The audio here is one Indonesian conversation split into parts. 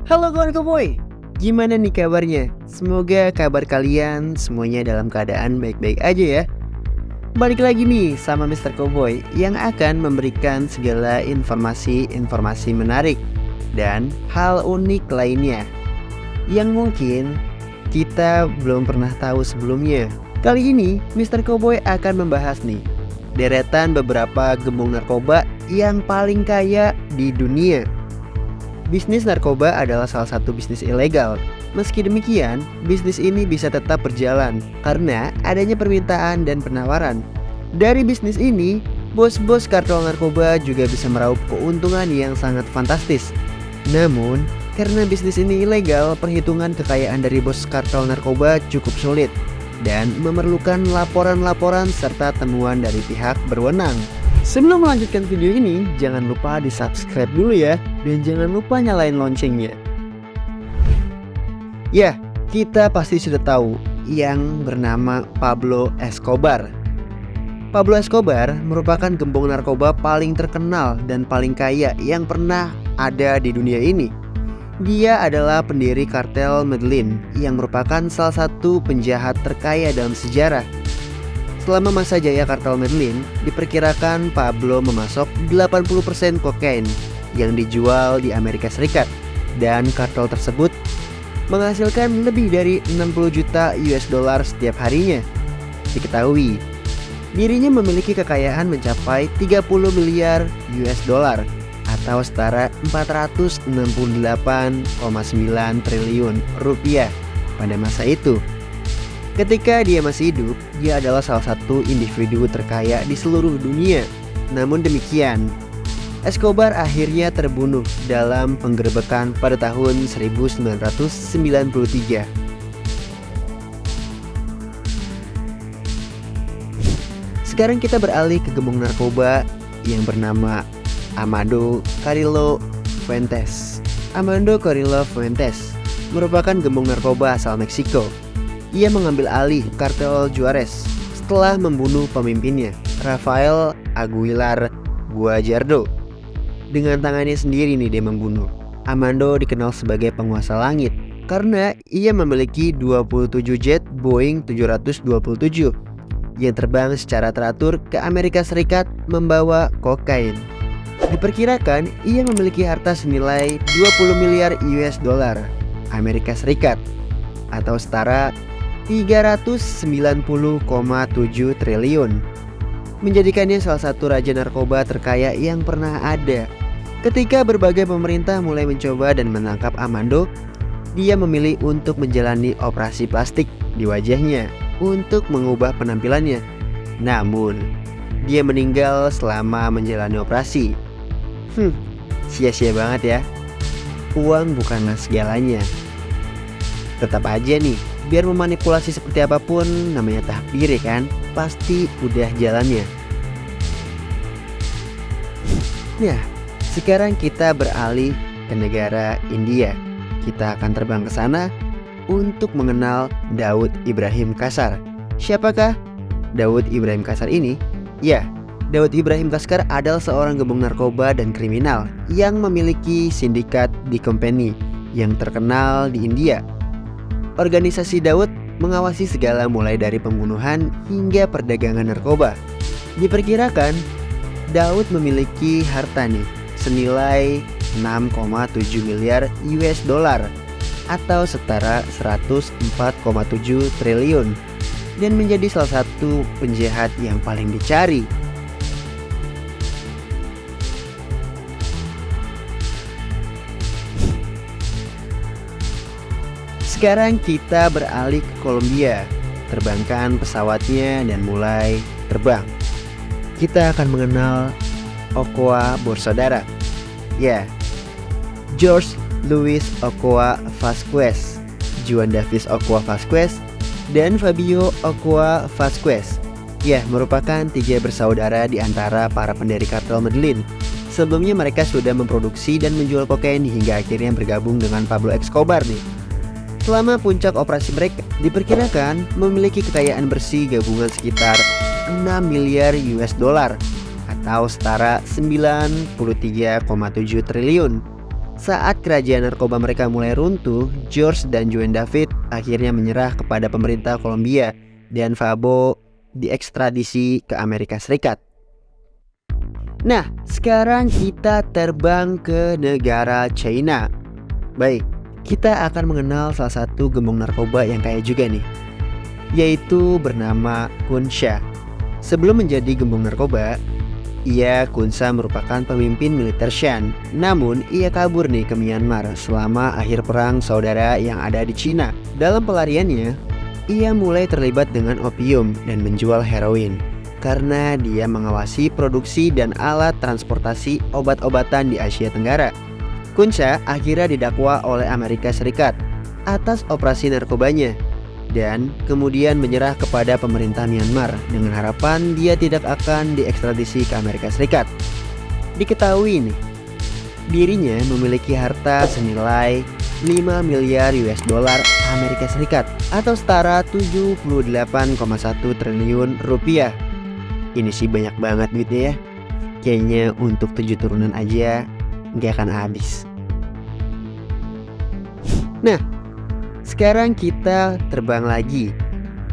Halo kawan Koboy, gimana nih kabarnya? Semoga kabar kalian semuanya dalam keadaan baik-baik aja ya. Balik lagi nih sama Mr. Cowboy yang akan memberikan segala informasi-informasi menarik dan hal unik lainnya yang mungkin kita belum pernah tahu sebelumnya. Kali ini Mr. Cowboy akan membahas nih deretan beberapa gembong narkoba yang paling kaya di dunia. Bisnis narkoba adalah salah satu bisnis ilegal. Meski demikian, bisnis ini bisa tetap berjalan karena adanya permintaan dan penawaran. Dari bisnis ini, bos-bos kartel narkoba juga bisa meraup keuntungan yang sangat fantastis. Namun, karena bisnis ini ilegal, perhitungan kekayaan dari bos kartel narkoba cukup sulit dan memerlukan laporan-laporan serta temuan dari pihak berwenang. Sebelum melanjutkan video ini, jangan lupa di subscribe dulu ya, dan jangan lupa nyalain loncengnya. Ya, kita pasti sudah tahu yang bernama Pablo Escobar. Pablo Escobar merupakan gembong narkoba paling terkenal dan paling kaya yang pernah ada di dunia ini. Dia adalah pendiri kartel Medellin yang merupakan salah satu penjahat terkaya dalam sejarah. Selama masa jaya kartel Medellin, diperkirakan Pablo memasok 80% kokain yang dijual di Amerika Serikat, dan kartel tersebut menghasilkan lebih dari 60 juta US dollar setiap harinya. Diketahui, dirinya memiliki kekayaan mencapai 30 miliar US dollar atau setara 468,9 triliun rupiah pada masa itu. Ketika dia masih hidup, dia adalah salah satu individu terkaya di seluruh dunia. Namun demikian, Escobar akhirnya terbunuh dalam penggerebekan pada tahun 1993. Sekarang kita beralih ke gembong narkoba yang bernama Armando Carrillo Fuentes. Armando Carrillo Fuentes merupakan gembong narkoba asal Meksiko. Ia mengambil alih kartel Juarez setelah membunuh pemimpinnya, Rafael Aguilar Guajardo. Dengan tangannya sendiri nih dia membunuh. Armando dikenal sebagai penguasa langit karena ia memiliki 27 jet Boeing 727 yang terbang secara teratur ke Amerika Serikat membawa kokain. Diperkirakan ia memiliki harta senilai 20 miliar US dollar Amerika Serikat atau setara 390,7 triliun, menjadikannya salah satu raja narkoba terkaya yang pernah ada. Ketika berbagai pemerintah mulai mencoba dan menangkap Armando, dia memilih untuk menjalani operasi plastik di wajahnya untuk mengubah penampilannya. Namun, dia meninggal selama menjalani operasi. Sia-sia banget ya. Uang bukanlah segalanya. Tetap aja nih, biar memanipulasi seperti apapun, namanya takdir ya kan, pasti udah jalannya. Nah, sekarang kita beralih ke negara India. Kita akan terbang ke sana untuk mengenal Daud Ibrahim Kasar. Siapakah Daud Ibrahim Kasar ini? Ya, Daud Ibrahim Kasar adalah seorang gembong narkoba dan kriminal yang memiliki sindikat di company yang terkenal di India. Organisasi Daud mengawasi segala mulai dari pembunuhan hingga perdagangan narkoba. Diperkirakan Daud memiliki harta nih senilai 6,7 miliar US dollar atau setara 104,7 triliun dan menjadi salah satu penjahat yang paling dicari. Sekarang kita beralih ke Kolombia. Terbangkan pesawatnya dan mulai terbang. Kita akan mengenal Ochoa bersaudara. Ya, George Luis Ochoa Vasquez, Juan Davis Ochoa Vasquez, dan Fabio Ochoa Vasquez. Ya, merupakan 3 bersaudara di antara para pendiri kartel Medellin. Sebelumnya mereka sudah memproduksi dan menjual kokain hingga akhirnya bergabung dengan Pablo Escobar nih. Selama puncak operasi mereka, diperkirakan memiliki kekayaan bersih gabungan sekitar 6 miliar US dollar atau setara 93,7 triliun. Saat kerajaan narkoba mereka mulai runtuh, George dan Joan David akhirnya menyerah kepada pemerintah Kolombia dan Fabo diekstradisi ke Amerika Serikat. Nah, sekarang kita terbang ke negara China. Baik, kita akan mengenal salah satu gembong narkoba yang kaya juga nih, yaitu bernama Kunsha. Sebelum menjadi gembong narkoba, Kunsa merupakan pemimpin militer Shan. Namun, ia kabur nih ke Myanmar selama akhir perang saudara yang ada di Cina. Dalam pelariannya, ia mulai terlibat dengan opium dan menjual heroin karena dia mengawasi produksi dan alat transportasi obat-obatan di Asia Tenggara. Kunsha akhirnya didakwa oleh Amerika Serikat atas operasi narkobanya dan kemudian menyerah kepada pemerintah Myanmar dengan harapan dia tidak akan diekstradisi ke Amerika Serikat. Diketahui nih, dirinya memiliki harta senilai 5 miliar US dollar Amerika Serikat atau setara 78,1 triliun rupiah. Ini sih banyak banget duitnya ya. Kayaknya untuk 7 turunan aja nggak akan habis. Nah, sekarang kita terbang lagi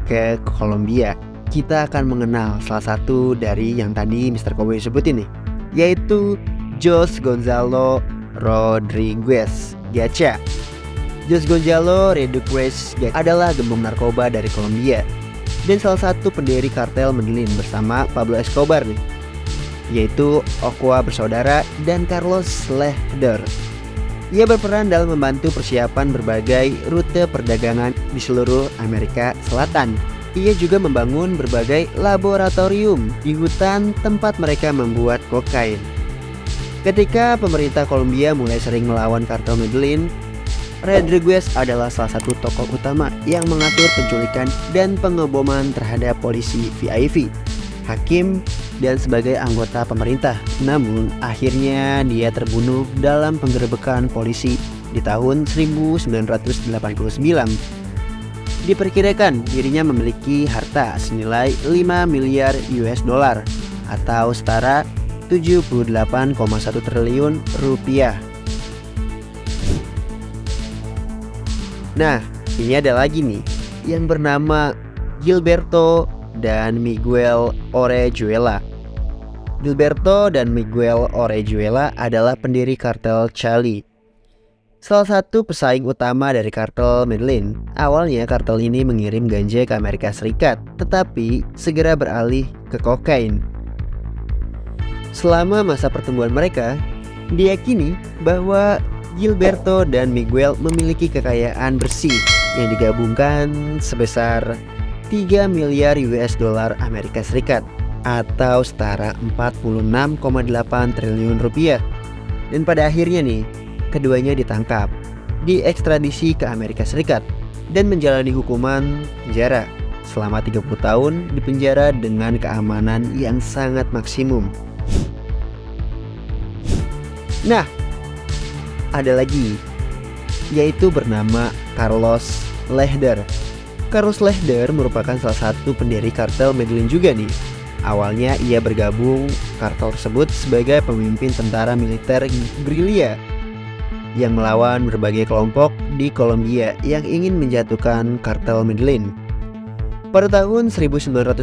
ke Kolombia. Kita akan mengenal salah satu dari yang tadi Mr. Cowboy sebutin nih, yaitu Jose Gonzalo Rodriguez Gacha. Jose Gonzalo Rodriguez Gacha adalah gembong narkoba dari Kolombia dan salah satu pendiri kartel Medellin bersama Pablo Escobar nih, yaitu Ochoa bersaudara dan Carlos Lehder. Ia berperan dalam membantu persiapan berbagai rute perdagangan di seluruh Amerika Selatan. Ia juga membangun berbagai laboratorium di hutan tempat mereka membuat kokain. Ketika pemerintah Kolombia mulai sering melawan kartel Medellin, Rodriguez adalah salah satu tokoh utama yang mengatur penculikan dan pengeboman terhadap polisi VIP, hakim, dan sebagai anggota pemerintah. Namun akhirnya dia terbunuh dalam penggerebekan polisi di tahun 1989. Diperkirakan dirinya memiliki harta senilai 5 miliar US dollar atau setara 78,1 triliun rupiah. Nah, ini ada lagi nih yang bernama Gilberto dan Miguel Orejuela. Gilberto dan Miguel Orejuela adalah pendiri kartel Cali, salah satu pesaing utama dari kartel Medellin. Awalnya kartel ini mengirim ganja ke Amerika Serikat, tetapi segera beralih ke kokain. Selama masa pertumbuhan mereka, diyakini bahwa Gilberto dan Miguel memiliki kekayaan bersih yang digabungkan sebesar 3 miliar US dollar Amerika Serikat atau setara 46,8 triliun rupiah. Dan pada akhirnya nih, keduanya ditangkap, diekstradisi ke Amerika Serikat dan menjalani hukuman penjara selama 30 tahun di penjara dengan keamanan yang sangat maksimum. Nah, ada lagi, yaitu bernama Carlos Lehder. Carlos Lehder merupakan salah satu pendiri kartel Medellin juga nih. Awalnya ia bergabung kartel tersebut sebagai pemimpin tentara militer gerilya yang melawan berbagai kelompok di Kolombia yang ingin menjatuhkan kartel Medellin. Pada tahun 1970,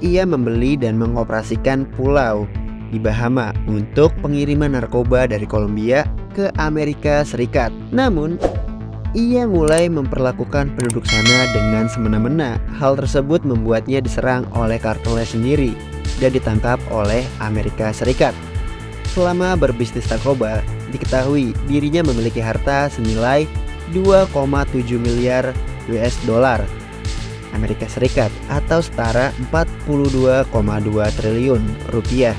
ia membeli dan mengoperasikan pulau di Bahama untuk pengiriman narkoba dari Kolombia ke Amerika Serikat. Namun, ia mulai memperlakukan penduduk sana dengan semena-mena. Hal tersebut membuatnya diserang oleh kartelnya sendiri dan ditangkap oleh Amerika Serikat. Selama berbisnis narkoba, diketahui dirinya memiliki harta senilai 2,7 miliar US dollar Amerika Serikat atau setara 42,2 triliun rupiah.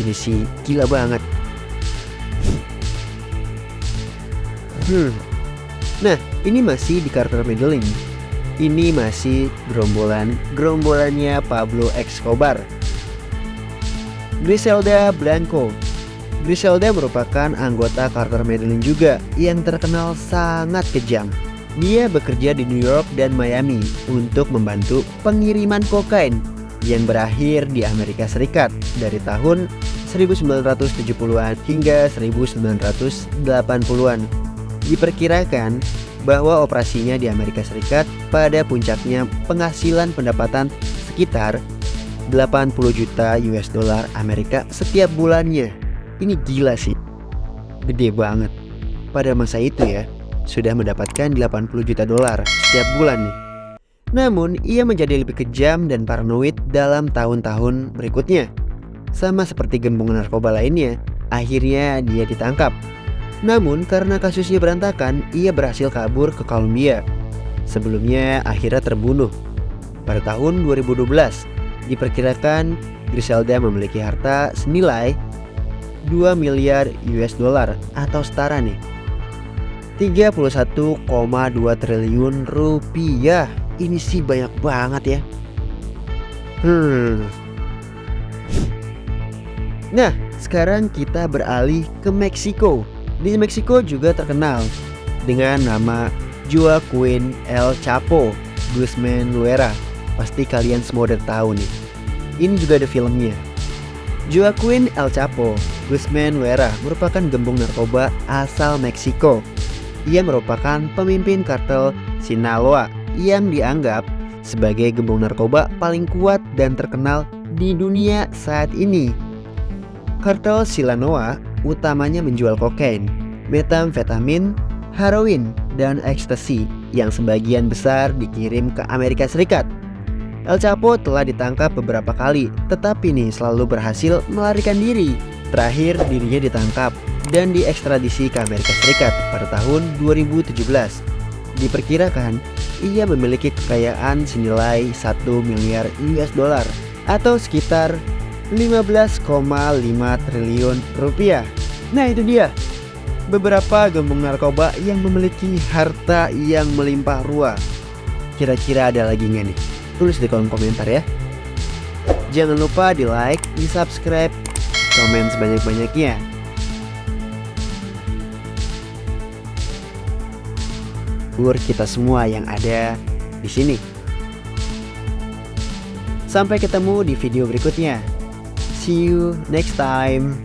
Ini sih gila banget. Nah, ini masih di kartel Medellin. Ini masih gerombolannya Pablo Escobar. Griselda Blanco. Griselda merupakan anggota kartel Medellin juga yang terkenal sangat kejam. Dia bekerja di New York dan Miami untuk membantu pengiriman kokain yang berakhir di Amerika Serikat dari tahun 1970-an hingga 1980-an. Diperkirakan bahwa operasinya di Amerika Serikat pada puncaknya penghasilan pendapatan sekitar 80 juta US dollar Amerika setiap bulannya. Ini gila sih, gede banget. Pada masa itu ya, sudah mendapatkan 80 juta dolar setiap bulan nih. Namun, ia menjadi lebih kejam dan paranoid dalam tahun-tahun berikutnya. Sama seperti gembong narkoba lainnya, akhirnya dia ditangkap. Namun, karena kasusnya berantakan, ia berhasil kabur ke Kolombia. Sebelumnya, akhirnya terbunuh. Pada tahun 2012, diperkirakan Griselda memiliki harta senilai 2 miliar US dollar atau setara nih 31,2 triliun rupiah. Ini sih banyak banget ya. Nah, sekarang kita beralih ke Meksiko. Di Meksiko juga terkenal dengan nama Joaquin El Chapo Guzman Loera. Pasti kalian semua udah tahu nih. Ini juga ada filmnya. Joaquin El Chapo Guzman Loera merupakan gembong narkoba asal Meksiko. Ia merupakan pemimpin kartel Sinaloa yang dianggap sebagai gembong narkoba paling kuat dan terkenal di dunia saat ini. Kartel Sinaloa utamanya menjual kokain, metamfetamin, heroin, dan ekstasi yang sebagian besar dikirim ke Amerika Serikat. El Chapo telah ditangkap beberapa kali, tetapi nih selalu berhasil melarikan diri. Terakhir dirinya ditangkap dan diekstradisi ke Amerika Serikat pada tahun 2017. Diperkirakan ia memiliki kekayaan senilai 1 miliar US dollar atau sekitar 15,5 triliun rupiah. Nah, itu dia beberapa gembong narkoba yang memiliki harta yang melimpah ruah. Kira-kira ada lagi nggak nih? Tulis di kolom komentar ya. Jangan lupa di like, di subscribe, komen sebanyak-banyaknya. Buat kita semua yang ada di sini. Sampai ketemu di video berikutnya. See you next time.